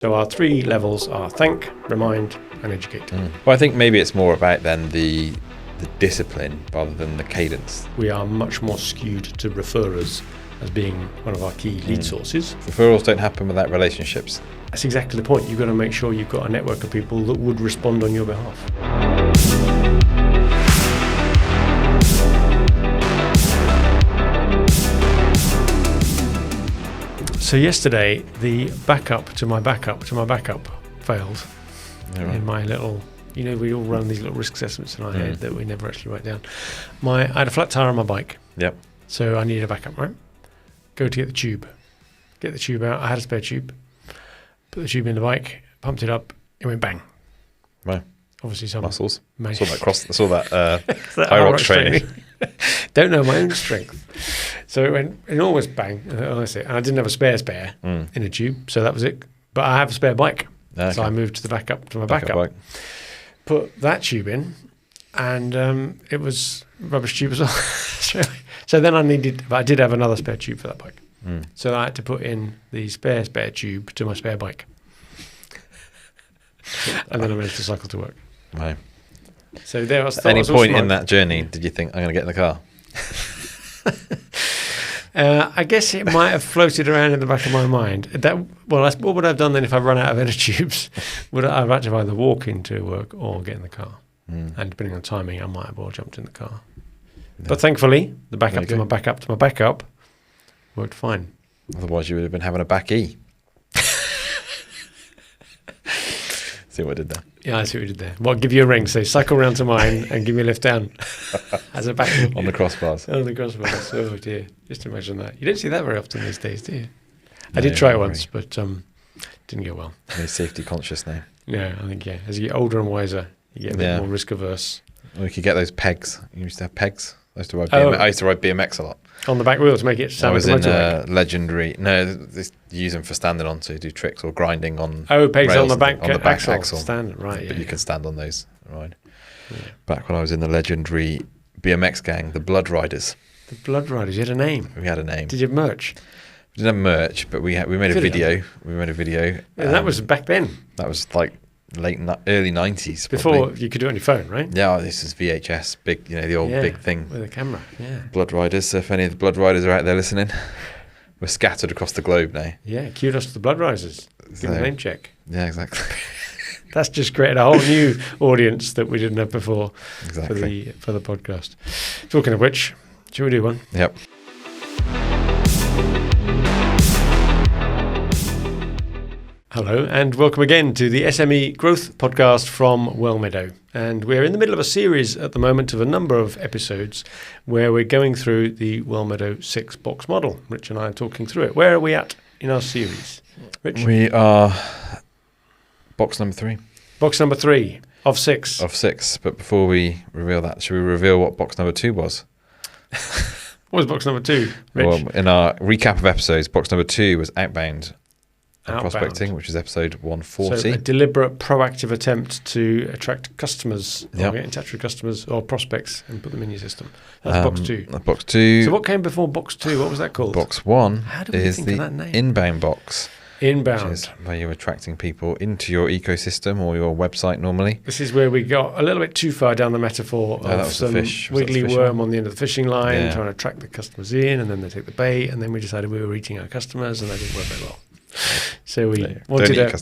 So our 3 levels are thank, remind, and educate. Well, I think maybe it's more about then the discipline rather than the cadence. We are much more skewed to referrers as being one of our key lead sources. Referrals don't happen without relationships. That's exactly the point. You've got to make sure you've got a network of people that would respond on your behalf. So yesterday, the backup to my backup failed. In my little, we all run these little risk assessments in our head that we never actually write down. I had a flat tire on my bike. Yep. So I needed a backup, right? Go to get the tube. Get the tube out. I had a spare tube. Put the tube in the bike, pumped it up, it went bang. Right. Obviously some muscles. I saw that high rocks training. Don't know my own strength. So it went, it almost bang. And I didn't have a spare in a tube, so that was it. But I have a spare bike. Okay. So I moved to the backup to my backup bike. Put that tube in, and it was rubbish tube as well. So then I did have another spare tube for that bike. So I had to put in the spare tube to my spare bike. And then I managed to cycle to work. Right. So there was. At any point in that journey, did you think, I'm going to get in the car? I guess it might have floated around in the back of my mind. What would I have done then if I run out of inner tubes? Would I have had to either walk into work or get in the car? And depending on timing, I might have well jumped in the car. Yeah. But thankfully, the backup to my backup worked fine. Otherwise, you would have been having a back E. See what I did there? Yeah, I see what you did there. Well, give you a ring. Say, cycle round to mine and give me a lift down. As a back on the crossbars. On the crossbars. Oh dear. Just imagine that. You don't see that very often these days, do you? No, I did try it once, but didn't go well. Very safety conscious now. Yeah, I think, as you get older and wiser, you get a bit more risk averse. Or you could get those pegs. You used to have pegs. I used to ride BMX a lot. On the back wheel to make it sound like a motorbike. I was in Legendary. No, they use them for standing on to do tricks or grinding on. Pegs on the back axle. Stand, right. But you can stand on those. Right. Yeah. Back when I was in the Legendary BMX gang, the Blood Riders. The Blood Riders. You had a name. We had a name. Did you have merch? We didn't have merch, but we made a video. We made a video. And that was back then. That was like early 90s. Before probably. You could do it on your phone, right? Yeah, this is VHS, big, the old big thing. With a camera, yeah. Blood Riders, so if any of the Blood Riders are out there listening, we're scattered across the globe now. Yeah, kudos to the Blood Riders. Give them a name check. Yeah, exactly. That's just created a whole new audience that we didn't have before for the podcast. Talking of which, shall we do one? Yep. Hello and welcome again to the SME Growth Podcast from Wellmeadow. And we're in the middle of a series at the moment of a number of episodes where we're going through the Wellmeadow 6-box model. Rich and I are talking through it. Where are we at in our series? Rich? We are box number 3. Box number 3 of 6. Of 6. But before we reveal that, should we reveal what box number 2 was? What was box number 2, Rich? Well, in our recap of episodes, box number 2 was outbound. Prospecting, which is episode 140. So a deliberate, proactive attempt to attract customers, or get in touch with customers or prospects and put them in your system. That's box 2. Box 2. So what came before box 2? What was that called? Box 1 is think the of that name? inbound box. Inbound. Which is where you're attracting people into your ecosystem or your website normally. This is where we got a little bit too far down the metaphor of some wiggly worm on the end of the fishing line, trying to attract the customers in, and then they take the bait, and then we decided we were eating our customers, and that didn't work very well. So we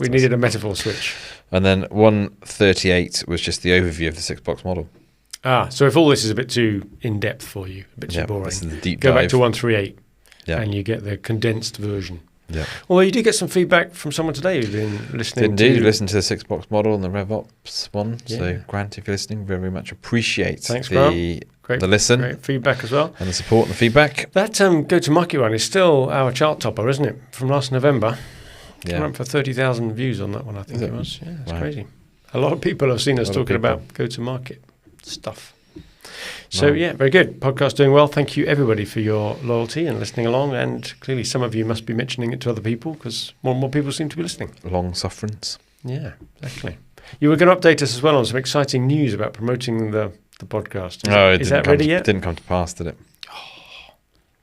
needed a metaphor switch. And then 138 was just the overview of the 6-box model. So if all this is a bit too in-depth for you, a bit too boring, this is the deep go dive. back to 138 and you get the condensed version. Yeah. Although you did get some feedback from someone today who's been listening. Indeed, listened to the 6-box model and the RevOps one. Yeah. So Grant, if you're listening, very, very much appreciate the listen. Great feedback as well. And the support and the feedback. That go-to-market one is still our chart topper, isn't it? From last November. Yeah. Came up for 30,000 views on that one, I think it was. Yeah, it's crazy. A lot of people have seen us talking about go-to-market stuff. So, very good. Podcast doing well. Thank you, everybody, for your loyalty and listening along. And clearly some of you must be mentioning it to other people because more and more people seem to be listening. Long sufferance. Yeah, exactly. You were going to update us as well on some exciting news about promoting the podcast. Is that ready yet? It didn't come to pass, did it?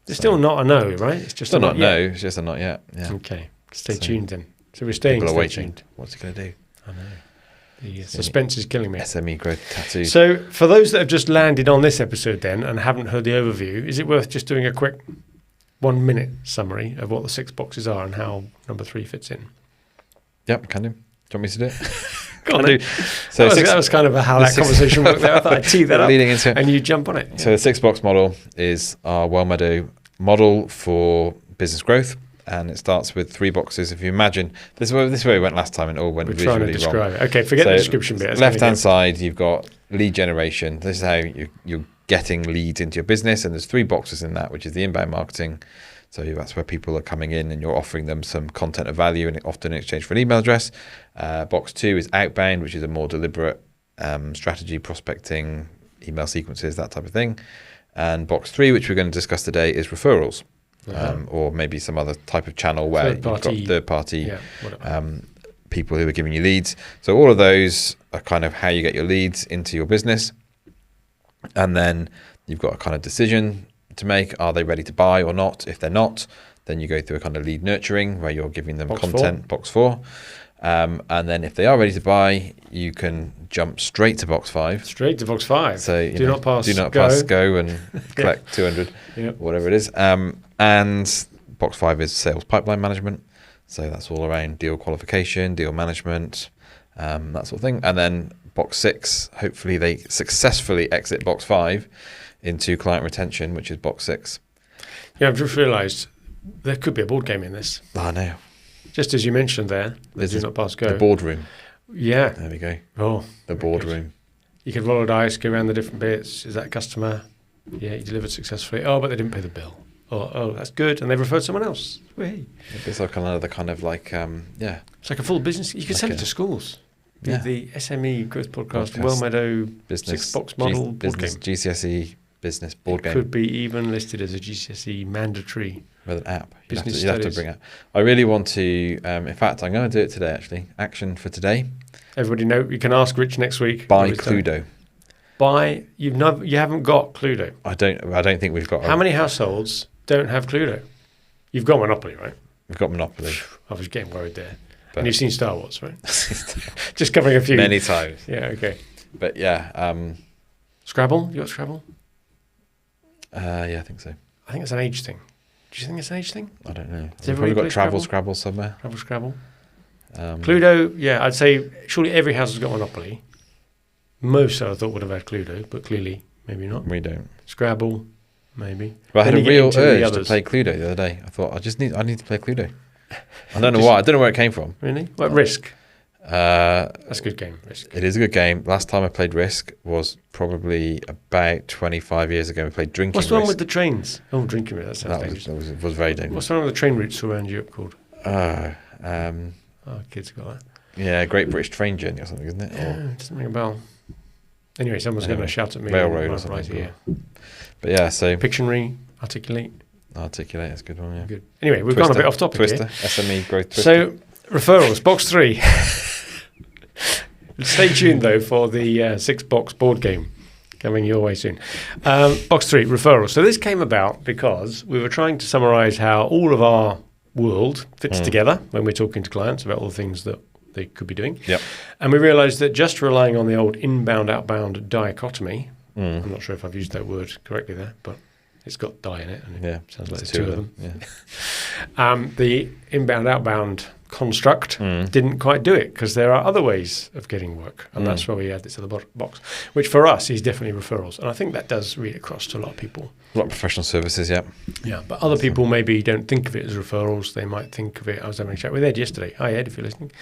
It's still not a no, right? It's just still not no. It's just a not yet. Yeah. Okay. Stay tuned then. So we're staying People are waiting. tuned. What's he going to do? I know. The suspense is killing me. SME growth tattoos. So for those that have just landed on this episode then and haven't heard the overview, is it worth just doing a quick 1 minute summary of what the 6 boxes are and how number 3 fits in? Yep, can do. Do you want me to do it? Go on. So that was kind of how that conversation worked there. I thought I'd tee that up leading into it. And you jump on it. Yeah. So the 6-box model is our Wellmeadow model for business growth. And it starts with 3 boxes. If you imagine, this is where we went last time and it all went visually wrong. We're trying to describe it. Okay, forget the description bit. Left-hand side, you've got lead generation. This is how you're getting leads into your business. And there's 3 boxes in that, which is the inbound marketing. So that's where people are coming in and you're offering them some content of value and often in exchange for an email address. Box 2 is outbound, which is a more deliberate strategy, prospecting, email sequences, that type of thing. And box 3, which we're going to discuss today, is referrals. Or maybe some other type of channel where you've got third-party people who are giving you leads. So all of those are kind of how you get your leads into your business. And then you've got a kind of decision to make. Are they ready to buy or not? If they're not, then you go through a kind of lead nurturing where you're giving them content, box 4. And then if they are ready to buy, you can jump straight to box 5. Straight to box 5. So do not pass go and collect 200, whatever it is. And box 5 is sales pipeline management. So that's all around deal qualification, deal management, that sort of thing. And then box 6, hopefully they successfully exit box 5 into client retention, which is box 6. Yeah, I've just realised there could be a board game in this. I know. Just as you mentioned there, do not pass go. The boardroom. Yeah. There we go. Oh, the boardroom. You could roll a dice, go around the different bits. Is that a customer? Yeah, you delivered successfully. Oh, but they didn't pay the bill. Oh, that's good. And they've referred someone else. Whee. It's like another kind of like, It's like a full business. You could like sell it to schools. Yeah. The SME Growth Podcast, Wellmeadow business 6-box model board game. GCSE business board game. Could be even listed as a GCSE mandatory with an app. You'd have to bring it. I really want to, in fact, I'm going to do it today actually. Action for today. Everybody know, you can ask Rich next week. Buy Cluedo. You haven't got Cluedo. I don't think we've got. How many households don't have Cluedo? You've got Monopoly, right? We've got Monopoly. I was getting worried there. But and you've seen Star Wars, right? Just covering a few. Many times. Yeah, okay. But yeah. Scrabble? You got Scrabble? Yeah, I think so. I think it's an age thing. Do you think it's an age thing? I don't know. We've probably got Scrabble somewhere. Scrabble. Cluedo, yeah, I'd say surely every house has got Monopoly. Most I thought would have had Cluedo, but clearly maybe not. We don't. Scrabble, maybe. But I had a real urge to play Cluedo the other day. I thought I need to play Cluedo. I don't know why. I don't know where it came from. Really? What, Risk? That's a good game, Risk. It is a good game. Last time I played Risk was probably about 25 years ago. We played Drinking Risk. What's wrong with the trains? Oh, Drinking Risk. That sounds dangerous. Was very dangerous. What's wrong with the train routes around Europe called? Kids got that. Yeah, Great British Train Journey or something, isn't it? Yeah, it doesn't ring a bell. Anyway, someone's going to shout at me. Railroad or something. Here. But yeah, so... Pictionary, Articulate. Articulate, that's a good one, yeah. Good. Anyway, we've gone a bit off topic Twister, here. SME growth Twister. So, referrals, box 3. Stay tuned, though, for the 6-box board game coming your way soon. Box 3, referrals. So this came about because we were trying to summarise how all of our world fits together when we're talking to clients about all the things that they could be doing. Yep. And we realised that just relying on the old inbound-outbound dichotomy, I'm not sure if I've used that word correctly there, but it's got die in it, and it sounds like there's 2 of them. Yeah. The inbound-outbound construct didn't quite do it because there are other ways of getting work, and that's why we add this other box, which for us is definitely referrals, and I think that does read across to a lot of people. A lot of professional services, yeah. Yeah, but other people maybe don't think of it as referrals. They might think of it. I was having a chat with Ed yesterday. Hi, Ed, if you're listening.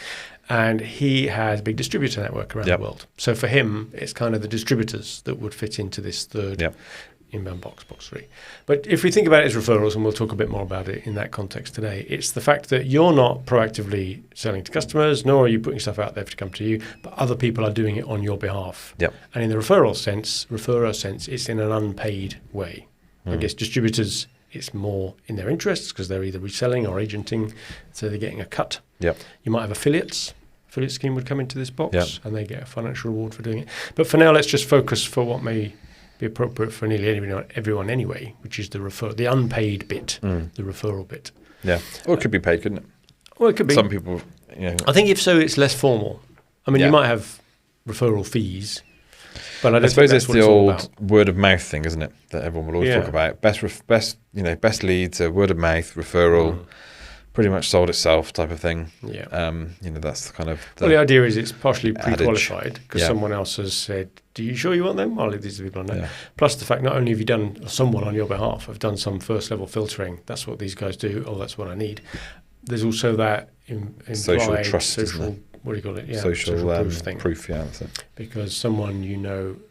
And he has a big distributor network around the world. So for him, it's kind of the distributors that would fit into this third inbound box 3. But if we think about it as referrals, and we'll talk a bit more about it in that context today, it's the fact that you're not proactively selling to customers, nor are you putting stuff out there to come to you, but other people are doing it on your behalf. Yep. And in the referrer sense, it's in an unpaid way. I guess distributors, it's more in their interests because they're either reselling or agenting, so they're getting a cut. Yep. You might have affiliates. Affiliate scheme would come into this box and they get a financial reward for doing it. But for now, let's just focus for what may be appropriate for nearly everyone anyway, which is the unpaid bit, the referral bit. Yeah. Or it could be paid, couldn't it? Well, it could be. Some people I think if so, it's less formal. I mean, you might have referral fees, but I suppose it's the old word of mouth thing, isn't it? That everyone will always talk about. Best leads, word of mouth, referral, pretty much sold itself type of thing. Yeah. That's kind of the idea is it's partially pre-qualified because someone else has said, "Do you sure you want them?" Well, these are the people I know. Yeah. Plus the fact not only have you done someone on your behalf, have done some first level filtering. That's what these guys do. Oh, that's what I need. There's also that social trust, what do you call it? Yeah, social proof thing. Proof, yeah. That's it. Because someone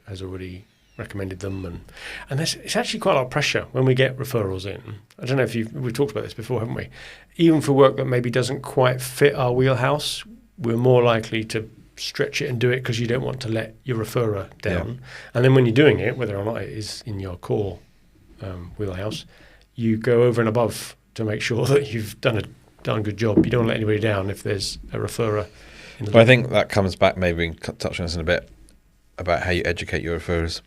has already recommended them, and it's actually quite a lot of pressure when we get referrals in. I don't know if we've talked about this before, haven't we? Even for work that maybe doesn't quite fit our wheelhouse, we're more likely to stretch it and do it because you don't want to let your referrer down. Yeah. And then when you're doing it, whether or not it is in your core wheelhouse, you go over and above to make sure that you've done a good job. You don't want to let anybody down if there's a referrer. I think that comes back, maybe we can touch on this in a bit, about how you educate your referrers.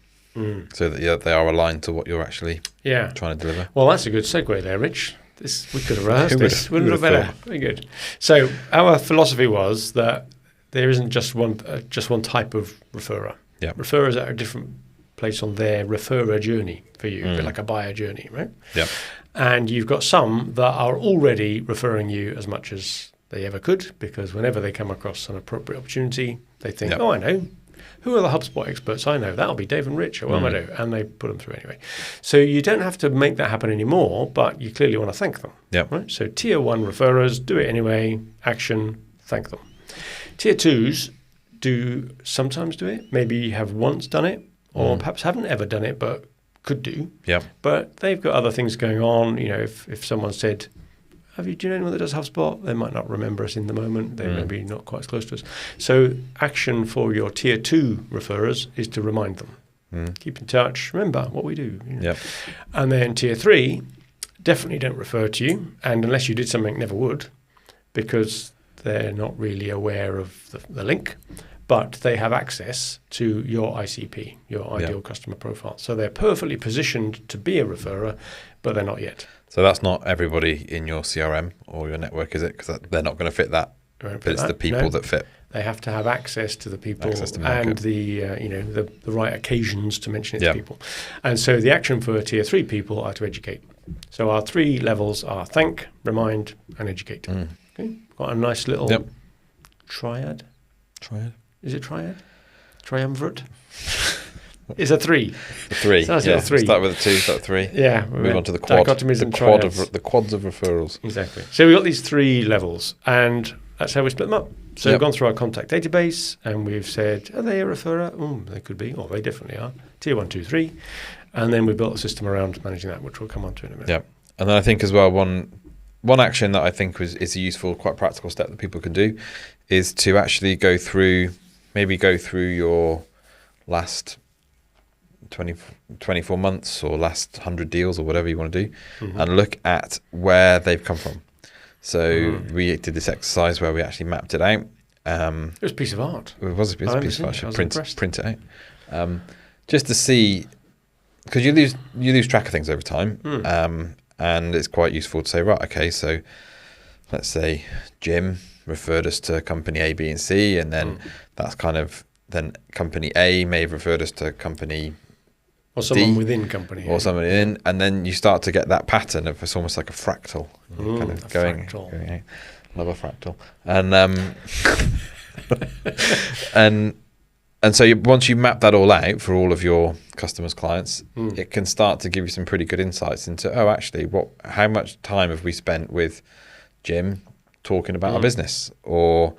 So that they are aligned to what you're actually trying to deliver. Well, that's a good segue there, Rich. We could have rehearsed this. Wouldn't have better. Very good. So our philosophy was that there isn't just one type of referrer. Yeah. Referrers are at a different place on their referrer journey for you, a bit like a buyer journey, right? Yeah. And you've got some that are already referring you as much as they ever could, because whenever they come across an appropriate opportunity, they think, oh, I know. Who are the HubSpot experts I know? That'll be Dave and Rich at Wellmeadow, and they put them through anyway. So you don't have to make that happen anymore, but you clearly want to thank them. Yeah. Right? So tier 1 referrers, do it anyway, action, thank them. Tier 2s sometimes do it, maybe have once done it, or perhaps haven't ever done it, but could do. Yeah. But they've got other things going on. If someone said, do you know anyone that does HubSpot? They might not remember us in the moment. They may be not quite as close to us. So action for your tier 2 referrers is to remind them. Keep in touch. Remember what we do. Yep. And then tier 3, definitely don't refer to you. And unless you did something, never would, because they're not really aware of the link, but they have access to your ICP, your ideal customer profile. So they're perfectly positioned to be a referrer, but they're not yet. So that's not everybody in your CRM or your network, is it? Because they're not going to fit that. But it's the people that fit. They have to have access to the people and the right occasions to mention it to people. And so the action for tier 3 people are to educate. So our 3 levels are thank, remind, and educate. Okay? Got a nice little triad. Triad? Is it triad? Triumvirate? It's a 3. A 3. So that's a 3. Start with a 2, start with 3. Yeah. Move on to the quad. The quads of referrals. Exactly. So we've got these 3 levels, and that's how we split them up. So we've gone through our contact database, and we've said, are they a referrer? They could be, or they definitely are. Tier 1, 2, 3. And then we built a system around managing that, which we'll come on to in a minute. Yeah. And then I think as well, one action that I think is a useful, quite practical step that people can do is to actually go through your last 24 months or last 100 deals or whatever you want to do, and look at where they've come from. So we did this exercise where we actually mapped it out. It was a piece of art. It was a piece of art. I should print it out. Just to see, because you lose track of things over time, and it's quite useful to say, right, okay, so let's say Jim referred us to company A, B, and C, and then that's then company A may have referred us to company or someone D, within company or someone in, and then you start to get that pattern of, it's almost like a fractal, kind of going out. Love a fractal, and so once you map that all out for all of your customers, clients, it can start to give you some pretty good insights into, actually, how much time have we spent with Jim talking about our business, or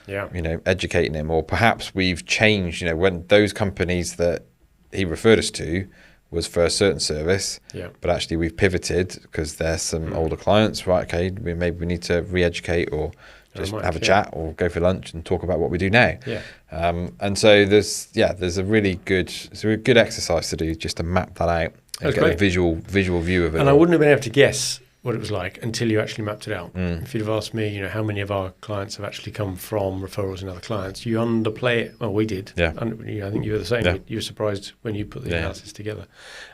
educating him, or perhaps we've changed, when those companies that he referred us to was for a certain service, but actually we've pivoted because there's some older clients, right? Okay, maybe we need to re-educate or just have a chat or go for lunch and talk about what we do now. And so there's a really good exercise to do, just to map that out and get a visual view of it. And I wouldn't have been able to guess what it was like until you actually mapped it out. If you'd have asked me, how many of our clients have actually come from referrals and other clients, you underplay it. Well, we did. I think you were the same. You were surprised when you put the analysis together,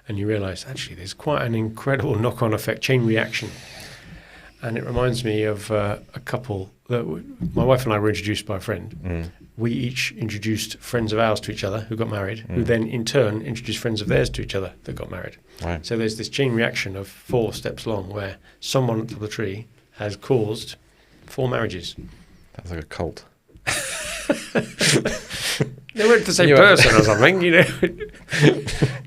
and you realised actually there's quite an incredible knock-on effect, chain reaction. And it reminds me of a couple that my wife and I were introduced by a friend. We each introduced friends of ours to each other who got married, who then in turn introduced friends of theirs to each other that got married. Right. So there's this chain reaction of 4 steps long where someone at the top of the tree has caused 4 marriages. That's like a cult. They weren't the same person or something,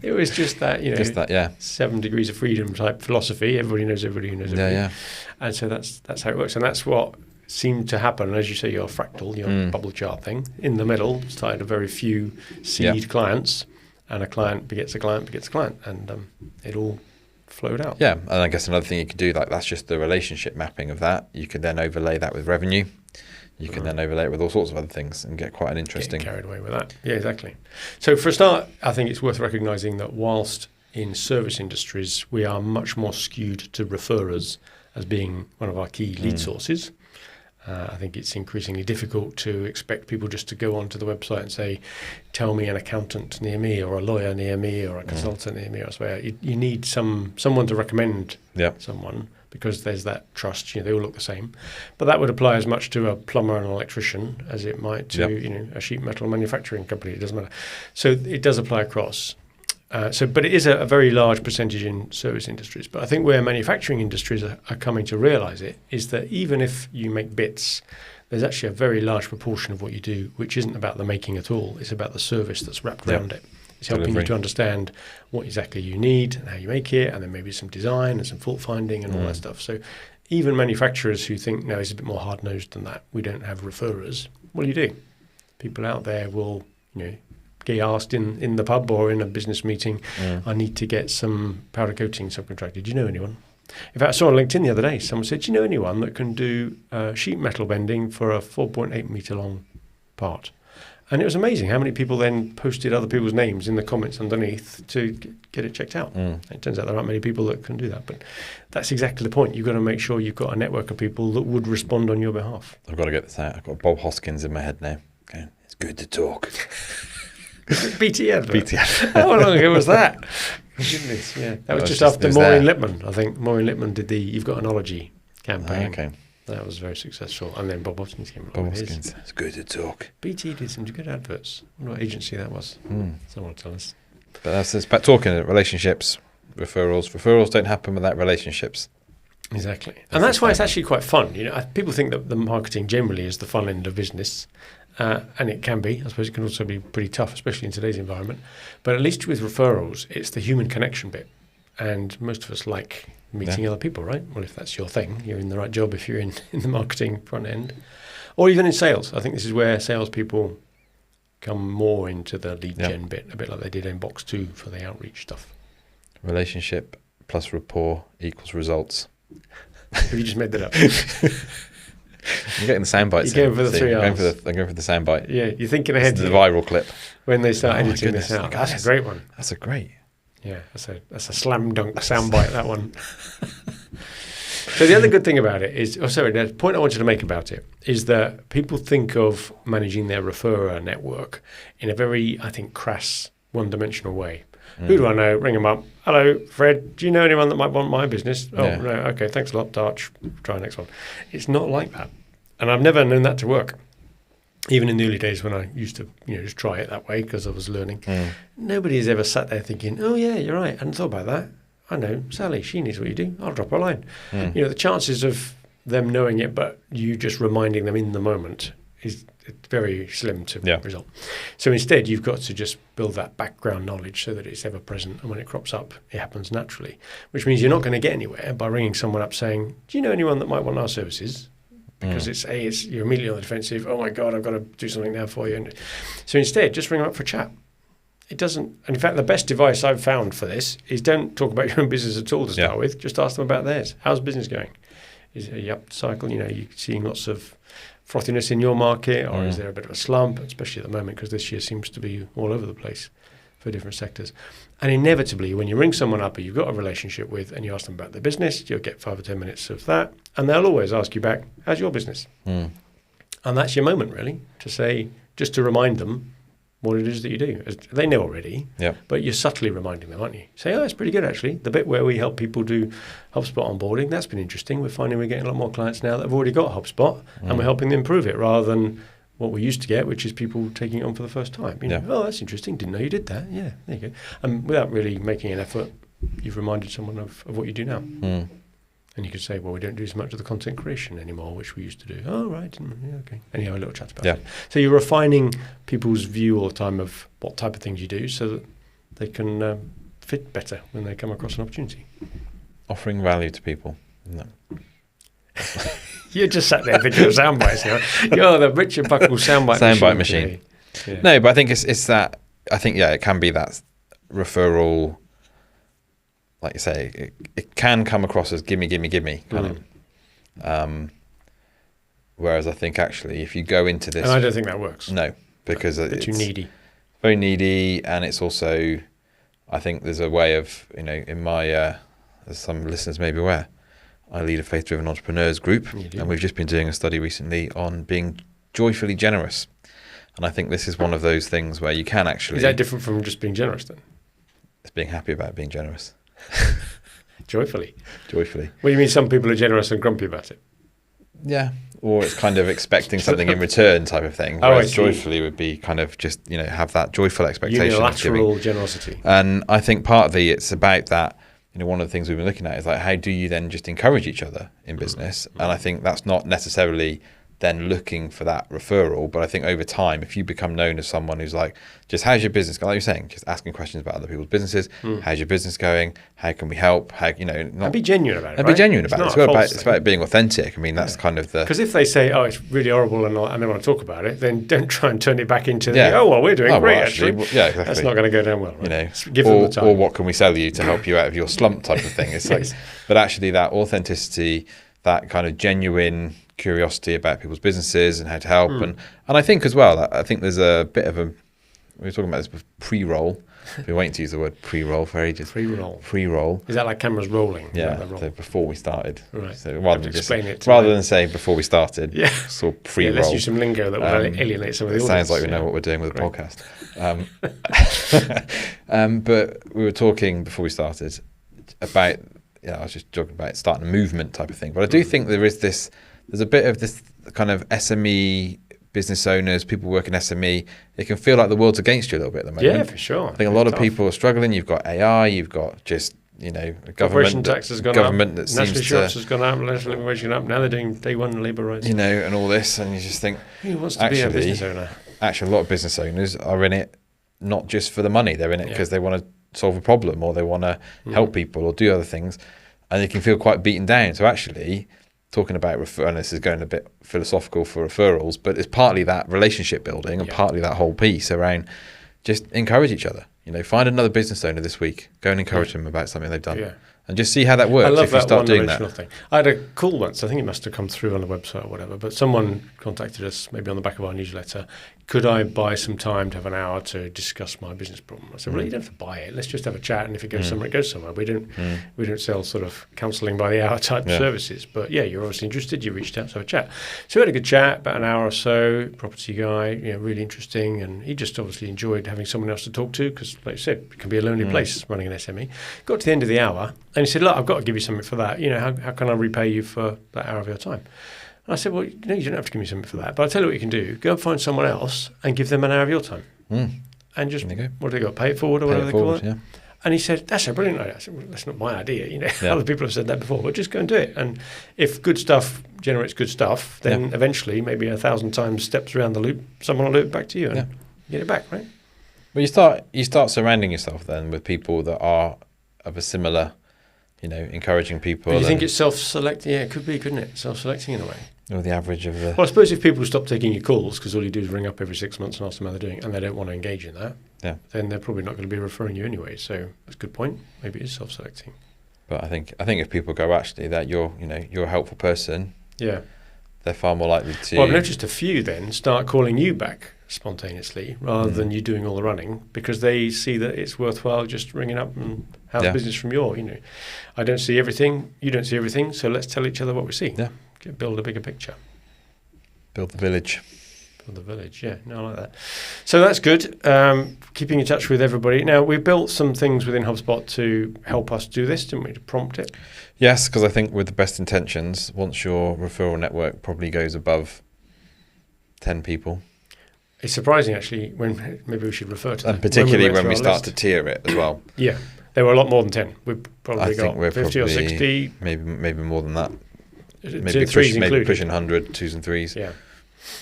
It was just that, 7 degrees of freedom type philosophy. Everybody knows everybody who knows everybody. Yeah. And so that's how it works. And that's what seemed to happen. And as you say, your fractal, your bubble chart thing, in the middle started a very few seed clients, and a client begets a client begets a client, and it all flowed out. Yeah, and I guess another thing you could do, like that's just the relationship mapping of that. You could then overlay that with revenue. You can then overlay it with all sorts of other things and get quite an interesting... Get carried away with that. Yeah, exactly. So for a start, I think it's worth recognising that whilst in service industries, we are much more skewed to referrers as being one of our key lead sources. I think it's increasingly difficult to expect people just to go onto the website and say, tell me an accountant near me or a lawyer near me or a consultant near me or somewhere. You need someone to recommend someone, because there's that trust. They all look the same. But that would apply as much to a plumber and an electrician as it might to a sheet metal manufacturing company. It doesn't matter. So it does apply across. But it is a very large percentage in service industries. But I think where manufacturing industries are coming to realise it is that even if you make bits, there's actually a very large proportion of what you do which isn't about the making at all. It's about the service that's wrapped around it. It's helping you to understand what exactly you need and how you make it, and then maybe some design and some fault finding and all that stuff. So even manufacturers who think, no, it's a bit more hard-nosed than that, we don't have referrers, what do you do? People out there will get asked in the pub or in a business meeting, I need to get some powder coating subcontracted. Do you know anyone? In fact, I saw on LinkedIn the other day, someone said, do you know anyone that can do sheet metal bending for a 4.8 metre long part? And it was amazing how many people then posted other people's names in the comments underneath to get it checked out. It turns out there aren't many people that can do that. But that's exactly the point. You've got to make sure you've got a network of people that would respond on your behalf. I've got to get this out. I've got Bob Hoskins in my head now. Okay. It's good to talk. BT advert? BT advert. How long ago was that? Goodness, yeah. That was just after Maureen Lipman. I think Maureen Lipman did the You've Got Anology campaign. Okay. That was very successful. And then Bob Hoskins came along. Bob Hoskins. It's good to talk. BT did some good adverts. I wonder what agency that was. Someone will tell us. But that's about talking relationships, referrals. Referrals don't happen without relationships. Exactly. And that's why it's actually quite fun. People think that the marketing generally is the fun end of business. And it can be. I suppose it can also be pretty tough, especially in today's environment. But at least with referrals, it's the human connection bit. And most of us like meeting other people, right? Well, if that's your thing, you're in the right job if you're in the marketing front end. Or even in sales. I think this is where salespeople come more into the lead gen bit, a bit like they did in Box 2 for the outreach stuff. Relationship plus rapport equals results. Have you just made that up? I'm getting the sound bites. You're going for the 3 R's. I'm going for the sound bite. Yeah, you're thinking ahead. This is the viral clip. When they start editing this out. That's a great one. That's a great. Yeah, that's a slam dunk soundbite, that one. So the other good thing about it is, the point I wanted to make about it is that people think of managing their referrer network in a very, I think, crass, one-dimensional way. Who do I know? Ring them up. Hello, Fred. Do you know anyone that might want my business? Oh, no. Okay, thanks a lot, Darch. Try next one. It's not like that. And I've never known that to work. Even in the early days when I used to, just try it that way because I was learning. Nobody has ever sat there thinking, oh, yeah, you're right. I hadn't thought about that. I know Sally. She knows what you do. I'll drop her a line. The chances of them knowing it, but you just reminding them in the moment is very slim to result. So instead, you've got to just build that background knowledge so that it's ever present. And when it crops up, it happens naturally, which means you're not going to get anywhere by ringing someone up saying, do you know anyone that might want our services? Because you're immediately on the defensive. Oh my God, I've got to do something now for you. And so instead, just ring them up for a chat. It doesn't. And in fact, the best advice I've found for this is don't talk about your own business at all to start with. Just ask them about theirs. How's business going? Are you up the cycle? You're seeing lots of frothiness in your market, or is there a bit of a slump, especially at the moment because this year seems to be all over the place for different sectors. And inevitably, when you ring someone up who you've got a relationship with and you ask them about their business, you'll get 5 or 10 minutes of that, and they'll always ask you back, how's your business? And that's your moment, really, to say, just to remind them what it is that you do. They know already, but you're subtly reminding them, aren't you? Say, oh, it's pretty good actually. The bit where we help people do HubSpot onboarding, that's been interesting. We're finding we're getting a lot more clients now that have already got HubSpot, and we're helping them improve it rather than what we used to get, which is people taking it on for the first time. You know, oh, that's interesting. Didn't know you did that. Yeah, there you go. And without really making an effort, you've reminded someone of what you do now. And you could say, well, we don't do as much of the content creation anymore, which we used to do. Oh, right. Yeah, okay. And you have a little chat about it. So you're refining people's view all the time of what type of things you do so that they can fit better when they come across an opportunity. Offering value to people. No. You just sat there thinking of sound bites. You're the Richard Buckle soundbite machine. Yeah. No, but I think it's that. I think it can be that referral. Like you say, it can come across as gimme kind of. Whereas I think actually, if you go into this, and I don't think that works. No, because it's too needy. Very needy, and it's also, I think there's a way of, in my, as some listeners may be aware, I lead a faith-driven entrepreneurs group, and we've just been doing a study recently on being joyfully generous. And I think this is one of those things where you can actually... Is that different from just being generous then? It's being happy about being generous. Joyfully. What do you mean some people are generous and grumpy about it? Yeah, or it's kind of expecting something in return type of thing. Whereas joyfully would be kind of just, have that joyful expectation. Unilateral generosity. And I think partly it's about that, one of the things we've been looking at is like, how do you then just encourage each other in business? And I think that's not necessarily then looking for that referral, but I think over time, if you become known as someone who's like, just how's your business going? Like you're saying, just asking questions about other people's businesses. How's your business going? How can we help? And be genuine about it. And be genuine about it. It's about being authentic. I mean, that's kind of the... Because if they say, oh, it's really horrible and they want to talk about it, then don't try and turn it back into we're doing great, actually. Yeah, exactly. That's not going to go down well, right? Give them the time. Or what can we sell you to help you out of your slump type of thing. It's like, but actually that authenticity, that kind of genuine curiosity about people's businesses and how to help. And I think as well, I think there's a bit of a, we were talking about this with pre-roll. We've been waiting to use the word pre-roll for ages. Pre-roll. Is that like cameras rolling? Yeah, so before we started. Right. So rather than say before we started, so pre-roll. Yeah, let's use some lingo that will alienate some of the audience. It sounds like we know what we're doing with the podcast. But we were talking before we started about, I was just talking about starting a movement type of thing. But I do think there's a bit of this kind of SME business owners, people working SME, it can feel like the world's against you a little bit at the moment. Yeah, for sure. I think a lot of people are struggling. You've got AI, you've got just, government tax has gone up, that seems national insurance has gone up, national living wage has gone up. Now they're doing day one labour rights. And all this, and you just think, who wants to be a business owner? Actually, a lot of business owners are in it not just for the money. They're in it because they want to solve a problem or they want to help people or do other things, and they can feel quite beaten down. So actually, talking about and this is going a bit philosophical for referrals, but it's partly that relationship building and partly that whole piece around just encourage each other. Find another business owner this week, go and encourage them about something they've done. And just see how that works. I love if you that start doing that. Thing. I had a call once, I think it must have come through on the website or whatever, but someone contacted us, maybe on the back of our newsletter, could I buy some time to have an hour to discuss my business problem? I said, well, you don't have to buy it. Let's just have a chat, and if it goes somewhere, it goes somewhere. We don't sell sort of counselling by the hour type services, but you're obviously interested, you reached out to have a chat. So we had a good chat, about an hour or so, property guy, really interesting, and he just obviously enjoyed having someone else to talk to, because like you said, it can be a lonely place running an SME. Got to the end of the hour, and he said, look, I've got to give you something for that. How can I repay you for that hour of your time? And I said, well, you don't have to give me something for that. But I'll tell you what you can do. Go and find someone else and give them an hour of your time. And just, what do they got? Pay it forward or whatever they call it? Yeah. And he said, that's a brilliant idea. I said, well, that's not my idea. Other people have said that before, but just go and do it. And if good stuff generates good stuff, then eventually, maybe 1,000 times steps around the loop, someone will loop back to you and get it back, right? Well, you start surrounding yourself then with people that are of a similar, encouraging people. Do you think it's self-selecting? Yeah, it could be, couldn't it? Self-selecting in a way. Or the average of the... Well, I suppose if people stop taking your calls because all you do is ring up every 6 months and ask them how they're doing, and they don't want to engage in that, then they're probably not going to be referring you anyway. So that's a good point. Maybe it is self-selecting. But I think if people go, actually, that you're a helpful person, they're far more likely to... Well, I've noticed a few then start calling you back spontaneously rather than you doing all the running, because they see that it's worthwhile just ringing up and how's business from your, I don't see everything, you don't see everything, so let's tell each other what we see. Build a bigger picture. Build the village. For the village, yeah. No, I like that. So that's good. Keeping in touch with everybody. Now, we built some things within HubSpot to help us do this, didn't we, to prompt it? Yes, because I think with the best intentions, once your referral network probably goes above 10 people. It's surprising, actually, when maybe we should refer to that. And particularly when we start to tier it as well. Yeah, there were a lot more than 10. We've probably got 50 probably or 60. Maybe more than that. Maybe pushing 100, 2s and 3s. Yeah.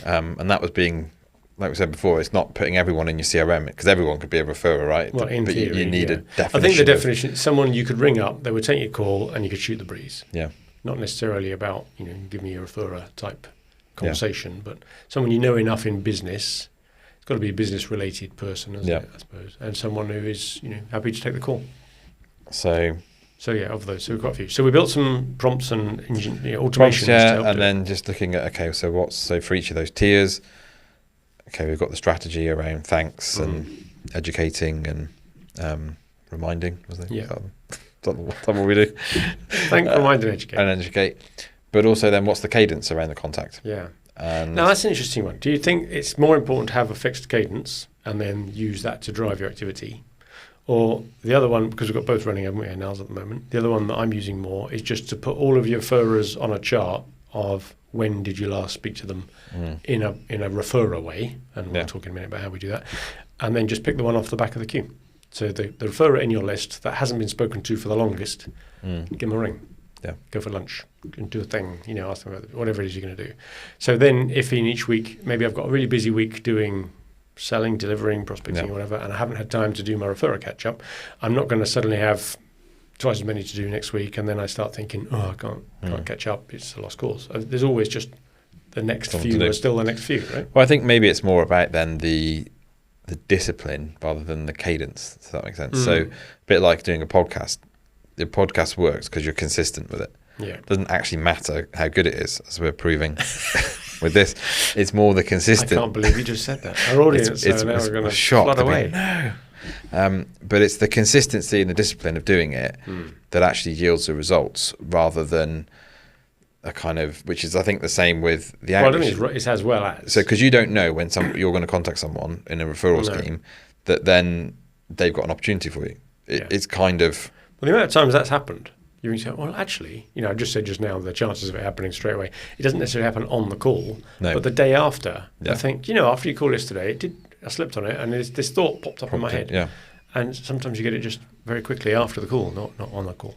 And that was being, like we said before, it's not putting everyone in your CRM, because everyone could be a referrer, right? Well, in theory, you need a definition. I think the definition, someone you could ring up, they would take your call and you could shoot the breeze. Yeah. Not necessarily about, give me a referrer type conversation, but someone you know enough in business. It's got to be a business-related person, isn't it, I suppose, and someone who is, happy to take the call. So yeah, of those, so quite a few. So we built some prompts and automations to help and then just looking at so for each of those tiers, we've got the strategy around thanks and educating and reminding. Was there? Yeah, is that what we do? Thank, remind, and educate. And educate, but also then what's the cadence around the contact? Yeah. And now that's an interesting one. Do you think it's more important to have a fixed cadence and then use that to drive your activity? Or the other one, because we've got both running, haven't we, now at the moment, the other one that I'm using more is just to put all of your referrers on a chart of when did you last speak to them in a referrer way, and we'll talk in a minute about how we do that, and then just pick the one off the back of the queue. So the referrer in your list that hasn't been spoken to for the longest, give them a ring. Yeah. Go for lunch and do a thing, ask them about whatever it is you're going to do. So then if in each week, maybe I've got a really busy week doing selling, delivering, prospecting, or whatever, and I haven't had time to do my referrer catch-up, I'm not going to suddenly have twice as many to do next week, and then I start thinking, I can't catch up, it's a lost cause. There's always just the next few are still the next few, right? Well, I think maybe it's more about then the discipline rather than the cadence, does that make sense? So a bit like doing a podcast. The podcast works because you're consistent with it. Yeah. It doesn't actually matter how good it is, as we're proving with this. It's more the consistent. I can't believe you just said that. Our audience now are going to flood away. No. But it's the consistency and the discipline of doing it that actually yields the results, rather than a kind of, which is I think the same with the outreach. Well, I don't think it's as well as. So because you don't know when you're going to contact someone in a referral scheme that then they've got an opportunity for you. It's kind of... Well, the amount of times that's happened, you can say, well, actually, I just said just now the chances of it happening straight away, it doesn't necessarily happen on the call, but the day after, I think, after you called yesterday, I slipped on it, and this thought popped up in my head. Yeah. And sometimes you get it just very quickly after the call, not on the call.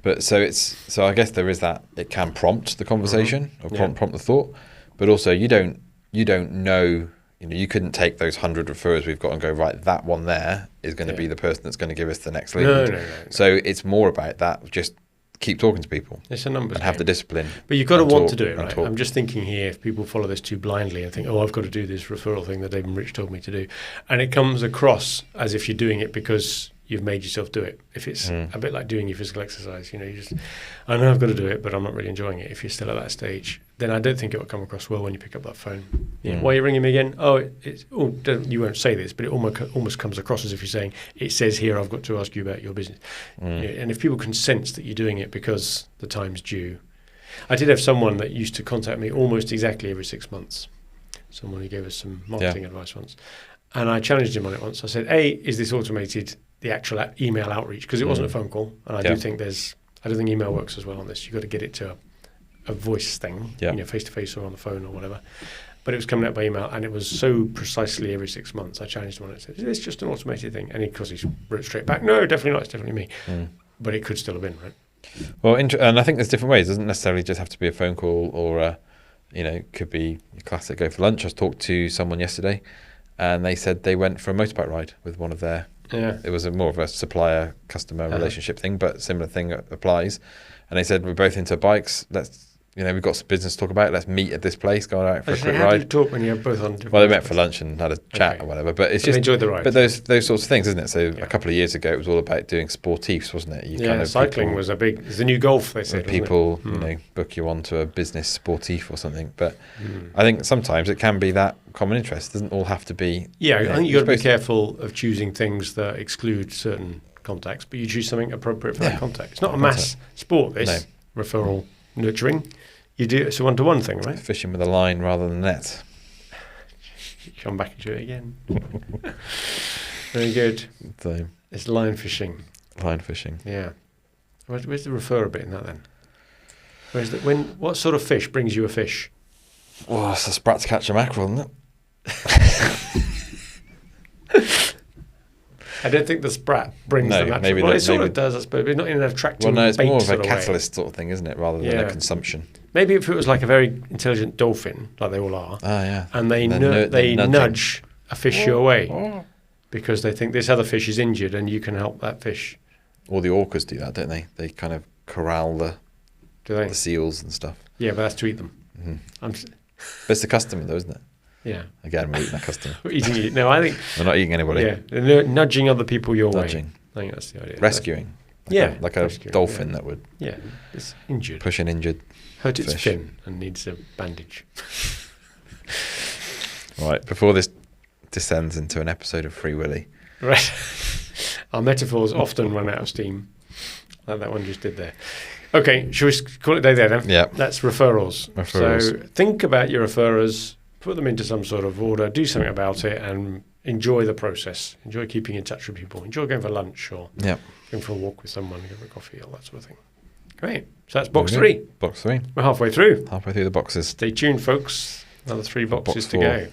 But so I guess there is that, it can prompt the conversation or prompt the thought, but also you don't know. You couldn't take those 100 referrers we've got and go, right, that one there is going to be the person that's going to give us the next lead. No. So it's more about that. Just keep talking to people. It's a numbers and have game. the discipline. But you've got to want to do it, right? I'm just thinking here, if people follow this too blindly and think, I've got to do this referral thing that Dave and Rich told me to do, and it comes across as if you're doing it because you've made yourself do it. If it's a bit like doing your physical exercise, you just, I know I've got to do it, but I'm not really enjoying it. If you're still at that stage, then I don't think it will come across well when you pick up that phone. Why are you ringing me again? You won't say this, but it almost comes across as if you're saying, it says here I've got to ask you about your business. And if people can sense that you're doing it because the time's due. I did have someone that used to contact me almost exactly every 6 months. Someone who gave us some marketing advice once. And I challenged him on it once. I said, is this automated, the actual email outreach? Because it wasn't a phone call. And I do think I don't think email works as well on this. You've got to get it to a voice thing, face-to-face or on the phone or whatever. But it was coming out by email, and it was so precisely every 6 months. I challenged him on it and said, is this just an automated thing? And of course, he wrote straight back, no, definitely not, it's definitely me. But it could still have been, right? Well, and I think there's different ways. It doesn't necessarily just have to be a phone call or, it could be your classic go for lunch. I talked to someone yesterday, and they said they went for a motorbike ride with one of their... It was more of a supplier-customer relationship thing, but similar thing applies. And they said, we're both into bikes. We've got some business to talk about. Let's meet at this place, go out for a quick ride. How do you talk when you're both on different... Well, they met for lunch and had a chat or whatever. But it's just... enjoyed the ride. But those sorts of things, isn't it? So a couple of years ago, it was all about doing sportifs, wasn't it? Cycling was it's the new golf, they said. People, book you onto a business sportif or something. But I think sometimes it can be that common interest. It doesn't all have to be... Yeah, I think you've got to be careful of choosing things that exclude certain contacts, but you choose something appropriate for that contact. It's not a mass sport, this referral nurturing. You do it's a one-to-one thing, right? Fishing with a line rather than a net. come back and do it again. Very good. So, it's line fishing. Line fishing. Yeah. Where's the referral bit in that then? What sort of fish brings you a fish? Well, it's a sprat to catch a mackerel, isn't it? I don't think the sprat brings the mackerel. Maybe it sort of does, I suppose, but not in an attractive Well, no, it's bait more of a sort catalyst sort of thing, isn't it, rather than a consumption. Maybe if it was like a very intelligent dolphin, like they all are, yeah, and they nudge a fish your way because they think this other fish is injured and you can help that fish. All the orcas do that, don't they? They kind of corral the seals and stuff. Yeah, but that's to eat them. Mm-hmm. But it's the customer, though, isn't it? Yeah. Again, we're eating that customer. No, I think we're not eating anybody. Yeah, they're nudging other people your way. I think that's the idea. Rescuing. Like a dolphin that would. Yeah, it's injured. Push an injured. Hurt its fin and needs a bandage. Right, before this descends into an episode of Free Willy. Right. Our metaphors often run out of steam, like that one just did there. Okay, shall we call it a day there then? Yeah. That's referrals. So think about your referrers, put them into some sort of order, do something about it, and enjoy the process. Enjoy keeping in touch with people. Enjoy going for lunch or going for a walk with someone, going for a coffee, all that sort of thing. Great. So that's box 3. Box 3. We're halfway through. Halfway through the boxes. Stay tuned, folks. Another 3 boxes to go.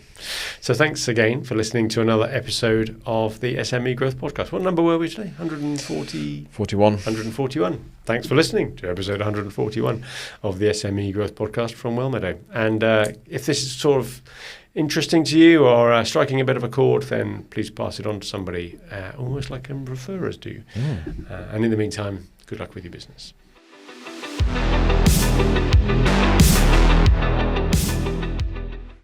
So thanks again for listening to another episode of the SME Growth Podcast. What number were we today? 41. 141. Thanks for listening to episode 141 of the SME Growth Podcast from Wellmeadow. And if this is sort of interesting to you or striking a bit of a chord, then please pass it on to somebody, almost like referrers do. And in the meantime, good luck with your business.